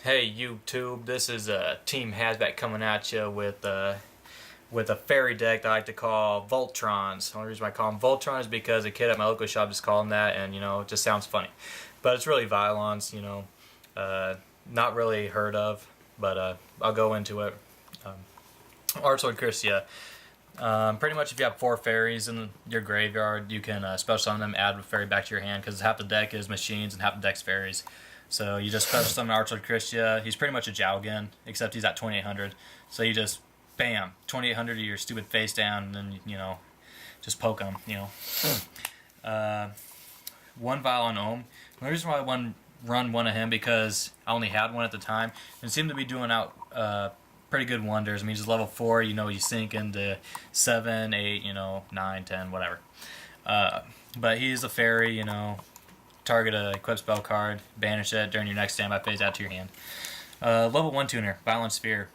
Hey YouTube, this is Team Hazbat coming at you with a fairy deck that I like to call Voltrons. The only reason why I call them Voltrons is because a kid at my local shop just called them that, and it just sounds funny. But it's really Vylons, not really heard of, but I'll go into it. Archload Christia. Pretty much if you have 4 fairies in your graveyard, you can special summon them, add a fairy back to your hand, because half the deck is machines and half the deck's fairies. So you just special summon Archload Christia. He's pretty much a Jiao again, except he's at 2800. So you just, bam, 2800 to your stupid face down, and then, just poke him, One Vylon Ohm. The reason why I run one of him, because I only had one at the time, and it seemed to be doing out pretty good wonders. I mean, he's level 4, you sink into 7, 8, 9, 10, whatever. But he's a fairy, target a equip spell card, banish it during your next standby phase, add to your hand. Level 1 tuner, Vylon Sphere.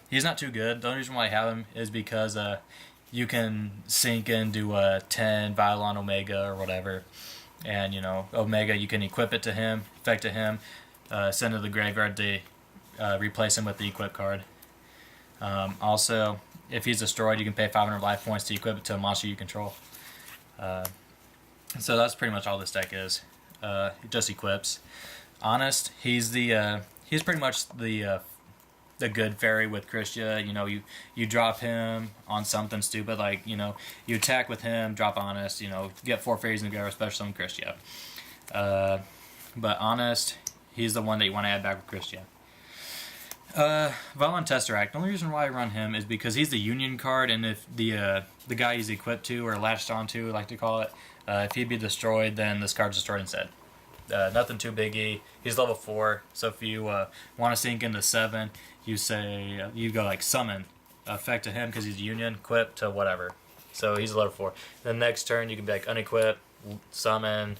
He's not too good. The only reason why I have him is because you can sink into 10 Vylon Omega or whatever, and Omega, you can equip it to him, effect to him, send it to the graveyard to replace him with the equip card. Also, if he's destroyed, you can pay 500 life points to equip it to a monster you control. So that's pretty much all this deck is. It just equips. Honest, he's pretty much the good fairy with Christia. You drop him on something stupid, like you attack with him, drop Honest. Get 4 fairies in the graveyard, special summon Christia. But Honest, he's the one that you want to add back with Christia. Vylon Tesseract. The only reason why I run him is because he's the union card, and if the guy he's equipped to or latched onto, I like to call it, if he'd be destroyed, then this card's destroyed instead. Nothing too biggie. He's level 4, so if you want to sink into 7, you go like summon, effect to him because he's union, equip to whatever. So he's level 4. Then next turn you can be like unequip, summon,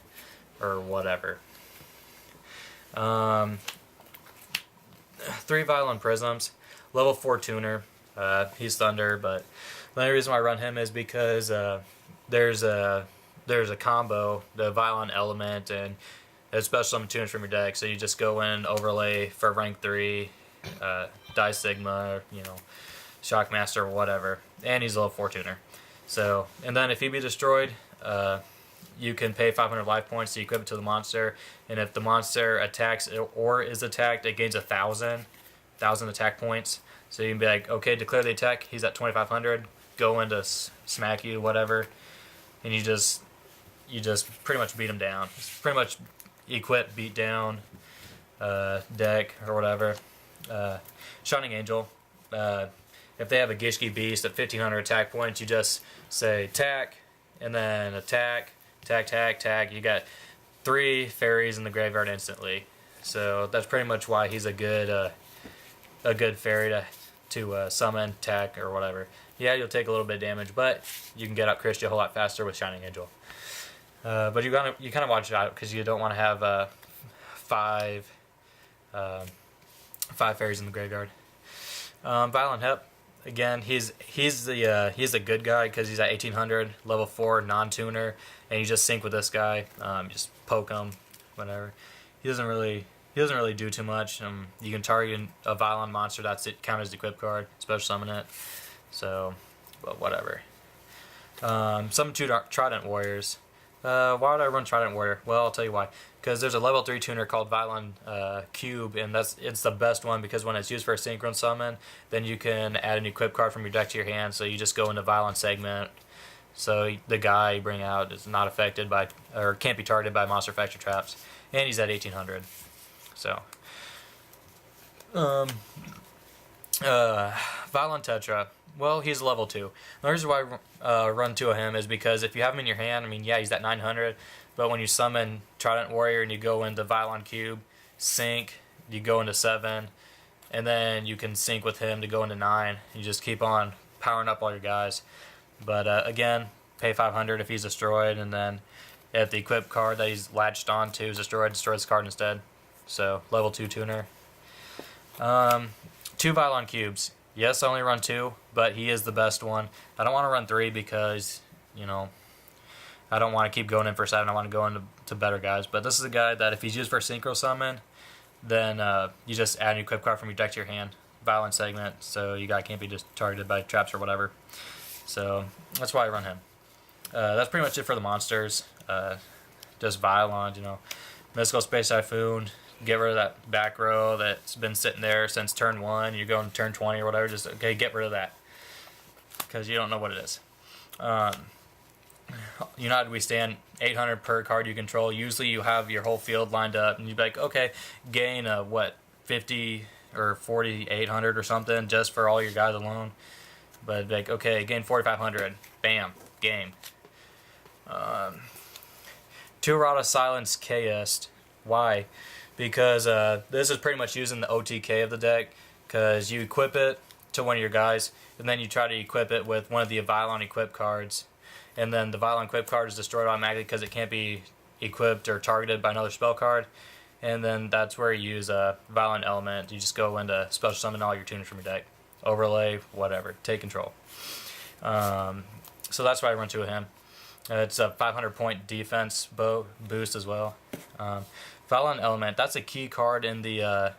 or whatever. 3 Vylon Prisms, level 4 tuner. He's Thunder, but the only reason why I run him is because there's a combo, the Vylon Element, and it's special summon tuners from your deck. So you just go in, overlay for rank 3, Die Sigma, Shockmaster, or whatever, and he's a level 4 tuner. So, and then if he be destroyed, you can pay 500 life points to equip it to the monster, and if the monster attacks or is attacked, it gains 1,000 attack points. So you can be like, okay, declare the attack. He's at 2,500. Go into smack you, whatever, and you just pretty much beat him down. It's pretty much equip, beat down, deck or whatever. Shining Angel. If they have a Gishki Beast at 1,500 attack points, you just say tack, and then attack. Tag. You got 3 fairies in the graveyard instantly. So that's pretty much why he's a good fairy to summon, attack, or whatever. Yeah, you'll take a little bit of damage, but you can get out Christia a whole lot faster with Shining Angel. But you kind of watch it out because you don't want to have 5 fairies in the graveyard. Vylon Hep. Again, he's a good guy because he's at 1800, level 4, non-tuner, and you just sync with this guy. Just poke him, whatever. He doesn't really do too much. You can target a Vylon monster that's it counters the equip card, special summon it. So, but whatever. Some 2 Trident Warriors. Why would I run Trident Warrior? Well, I'll tell you why. Because there's a level 3 tuner called Vylon Cube, and it's the best one because when it's used for a synchron summon, then you can add an equip card from your deck to your hand. So you just go into Vylon segment. So the guy you bring out is not affected by, or can't be targeted by monster effects or traps, and he's at 1800. So, Vylon Tetra. Well, he's level 2. The reason why I run 2 of him is because if you have him in your hand, yeah, he's at 900, but when you summon Trident Warrior and you go into Vylon Cube, sync, you go into 7, and then you can sync with him to go into 9. You just keep on powering up all your guys. But again, pay 500 if he's destroyed, and then if the equip card that he's latched onto is destroyed, destroy this card instead. So, level 2 tuner. 2 Vylon Cubes. Yes, I only run 2, but he is the best one. I don't want to run 3 because, I don't want to keep going in for 7. I want to go into better guys. But this is a guy that if he's used for Synchro Summon, then you just add an equip card from your deck to your hand. Vylon segment, so you guy can't be just targeted by traps or whatever. So that's why I run him. That's pretty much it for the monsters. Just Vylon, you know. Mystical Space Typhoon, get rid of that back row that's been sitting there since turn 1. You're going to turn 20 or whatever, just, okay, get rid of that. Because you don't know what it is. United We Stand, 800 per card you control. Usually you have your whole field lined up, and you'd be like, okay, gain, 50 or 4,800 or something just for all your guys alone. But like, okay, gain 4,500. Bam, game. Two Rod of Silence Chaos. Why? Because this is pretty much using the OTK of the deck. Because you equip it to one of your guys, and then you try to equip it with one of the Vylon equip cards. And then the Vylon equip card is destroyed automatically because it can't be equipped or targeted by another spell card. And then that's where you use a Vylon element. You just go into special summon all your tuners from your deck. Overlay, whatever. Take control. So that's why I run two of him. It's a 500 point defense boost as well. Vylon element, that's a key card in the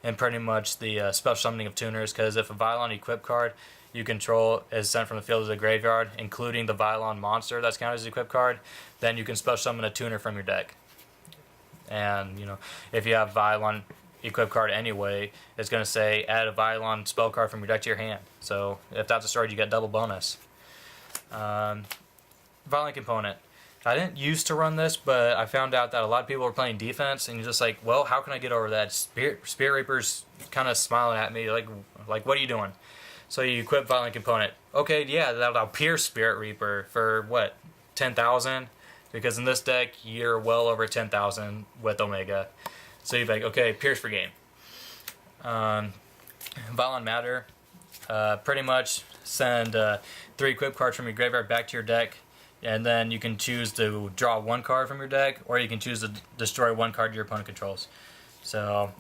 in pretty much the special summoning of tuners, because if a Vylon equip card you control is sent from the field to the graveyard, including the Vylon monster that's counted as an equip card, then you can special summon a tuner from your deck. And, you know, if you have Vylon equip card anyway, it's going to say add a Vylon spell card from your deck to your hand. So if that's destroyed, you get double bonus. Vylon component. I didn't used to run this, but I found out that a lot of people were playing defense, and you're just like, well, how can I get over that? Spirit Reaper's kind of smiling at me, like what are you doing? So you equip Vylon component. Okay, yeah, that'll pierce Spirit Reaper for what, 10,000? Because in this deck, you're well over 10,000 with Omega. So you're like, okay, pierce for game. Vylon Matter. Pretty much send 3 equip cards from your graveyard back to your deck. And then you can choose to draw 1 card from your deck, or you can choose to destroy 1 card your opponent controls. So,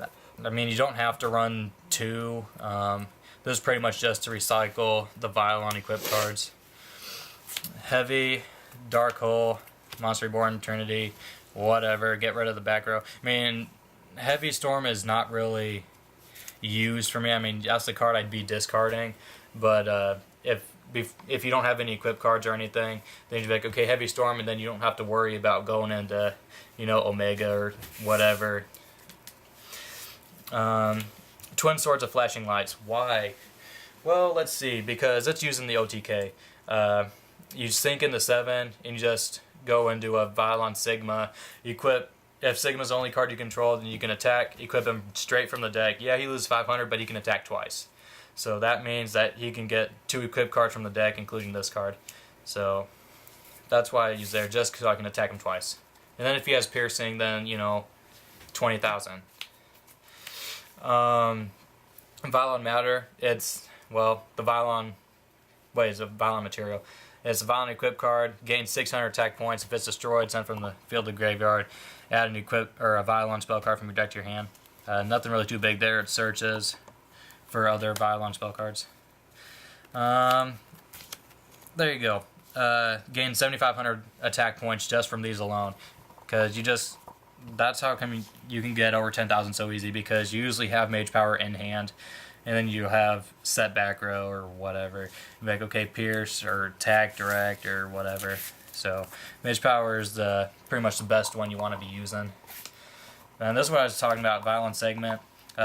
I mean, you don't have to run 2. This is pretty much just to recycle the Vylon equipped cards. Heavy, Dark Hole, Monster Reborn, Trinity, whatever. Get rid of the back row. I mean, Heavy Storm is not really used for me. I mean, that's the card I'd be discarding. But if you don't have any equipped cards or anything, then you'd be like, okay, Heavy Storm, and then you don't have to worry about going into, you know, Omega or whatever. Twin Swords of Flashing Lights. Why? Well, let's see. Because it's using the OTK. You sink into 7, and you just go into a Vylon Sigma. Equip. If Sigma's the only card you control, then you can attack. Equip him straight from the deck. Yeah, he loses 500, but he can attack twice. So that means that he can get 2 equipped cards from the deck, including this card. So that's why I use there, just so I can attack him twice. And then if he has piercing, then, you know, 20,000. Vylon Matter, it's, well, the Vylon, it's a Vylon material. It's a Vylon equip card, gains 600 attack points. If it's destroyed, sent from the field to graveyard. Add an equip or a Vylon spell card from your deck to your hand. Nothing really too big there. It searches for other Vylon spell cards. There you go. Gain 7,500 attack points just from these alone. Because that's how come you can get over 10,000 so easy, because you usually have Mage Power in hand, and then you have set back row or whatever. You're like, okay, pierce or attack direct or whatever. So Mage Power is pretty much the best one you want to be using. And this is what I was talking about, Vylon segment.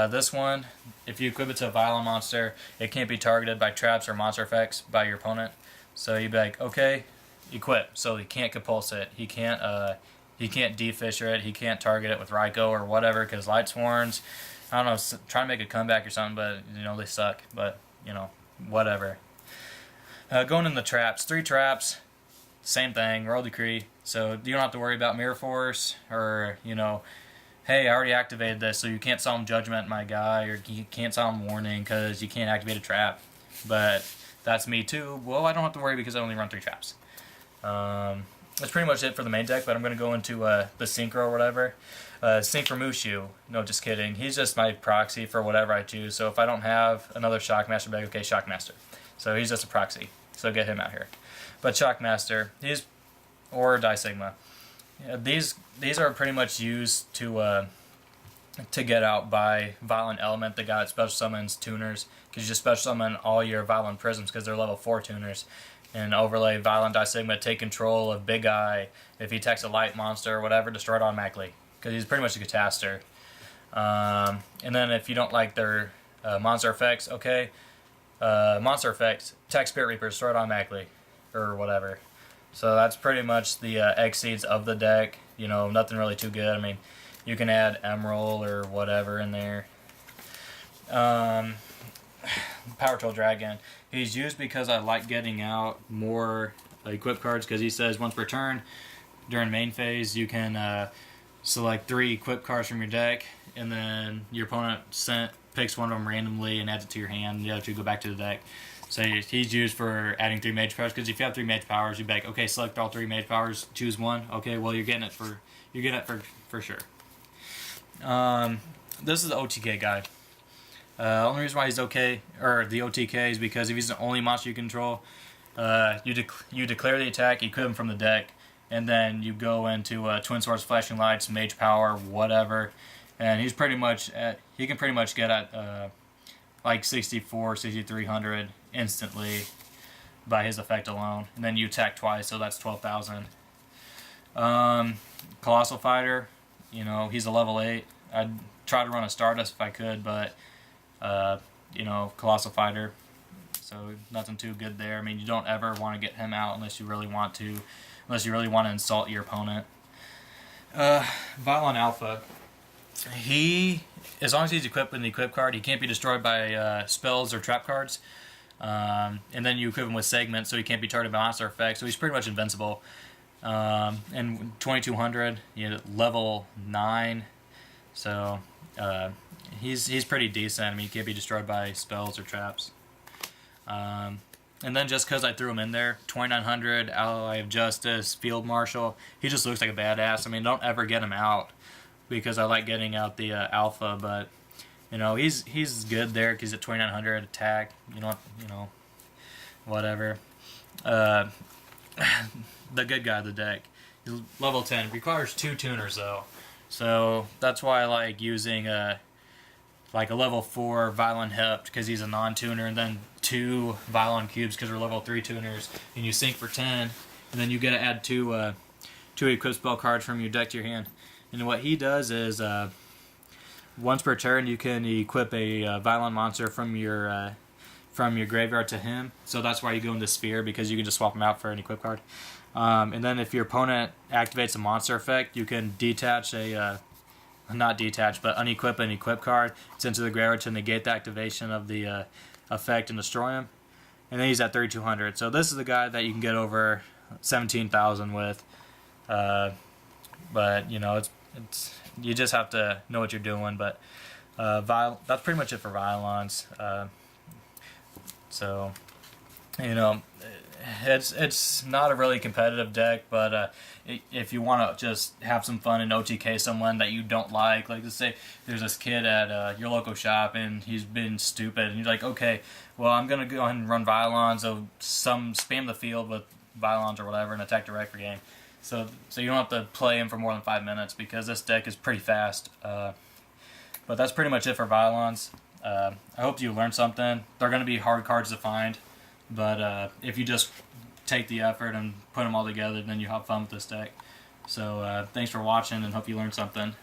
This one, if you equip it to a Vylon monster, it can't be targeted by traps or monster effects by your opponent. So you'd be like, okay, equip. So he can't compulse it. He can't defisher it. He can't target it with Raikou or whatever, because Light Sworns, I don't know, trying to make a comeback or something, but, you know, they suck. But, you know, whatever. Going in the traps, 3 traps, same thing, Royal Decree. So you don't have to worry about Mirror Force or, you know, hey, I already activated this, so you can't summon Judgment, my guy, or you can't summon Warning because you can't activate a trap. But that's me too. Well, I don't have to worry because I only run 3 traps. That's pretty much it for the main deck, but I'm going to go into the Synchro or whatever. Synchro Mushu. No, just kidding. He's just my proxy for whatever I choose. So if I don't have another Shockmaster bag, okay, Shockmaster. So he's just a proxy. So get him out here. But Shockmaster, or Die Sigma. Yeah, these are pretty much used to to get out by Vylon Element, the guy that special summons tuners, because you just special summon all your Vylon Prisms because they're level 4 tuners. And overlay Vylon Die Sigma, take control of Big Eye. If he attacks a light monster or whatever, destroy it automatically, because he's pretty much a Cataster. And then if you don't like their monster effects, okay, monster effects, attack Spirit Reaper, destroy it automatically, or whatever. So that's pretty much the X-Seeds of the deck. You know, nothing really too good. I mean, you can add Emerald or whatever in there. Power Tool Dragon. He's used because I like getting out more equip cards, because he says once per turn during main phase you can select 3 equip cards from your deck, and then your opponent picks one of them randomly and adds it to your hand, and the other 2 go back to the deck. So he's used for adding 3 mage powers, because if you have 3 mage powers, you'd be like, okay, select all 3 mage powers, choose one. Okay, well you're getting it for sure. This is the OTK guy. Only reason why he's okay, or the OTK, is because if he's the only monster you control, you declare the attack, equip him from the deck, and then you go into Twin Swords, Flashing Lights, Mage Power, whatever, and he can pretty much get at like 64, 6300 instantly by his effect alone, and then you attack twice, so that's 12,000. Colossal Fighter, you know, he's a level 8. I'd try to run a Stardust if I could, but you know, Colossal Fighter, so nothing too good there. I mean, you don't ever want to get him out unless you really want to insult your opponent. Vylon Alpha, as long as he's equipped with an equip card, he can't be destroyed by spells or trap cards. And then you equip him with Segment, so he can't be targeted by monster effects, so he's pretty much invincible. And 2200, you know, level 9, so he's pretty decent. I mean, he can't be destroyed by spells or traps. And then just because I threw him in there, 2900, Ally of Justice, Field Marshal, he just looks like a badass. I mean, don't ever get him out, because I like getting out the Alpha, but you know, he's good there because he's at 2900 attack. You know, whatever. The good guy of the deck, he's level 10. Requires 2 tuners though, so that's why I like using like a level 4 Vylon Hept, because he's a non-tuner, and then 2 Vylon Cubes because they're level 3 tuners, and you sync for 10, and then you get to add 2 equip spell cards from your deck to your hand. And what he does is once per turn you can equip a Vylon monster from your graveyard to him. So that's why you go into Sphere, because you can just swap him out for an equip card. And then if your opponent activates a monster effect, you can detach not detach, but unequip an equip card, send to the graveyard to negate the activation of the effect and destroy him. And then he's at 3200. So this is the guy that you can get over 17,000 with. But you know, it's you just have to know what you're doing. But that's pretty much it for Vylons. So you know, it's not a really competitive deck, but if you want to just have some fun and OTK someone that you don't like let's say there's this kid at your local shop and he's been stupid, and you're like, okay, well, I'm gonna go ahead and run Vylons, so spam the field with Vylons or whatever and attack direct for game. So you don't have to play him for more than 5 minutes, because this deck is pretty fast. But that's pretty much it for Vylons. I hope you learned something. They're going to be hard cards to find, but if you just take the effort and put them all together, then you have fun with this deck. So thanks for watching, and hope you learned something.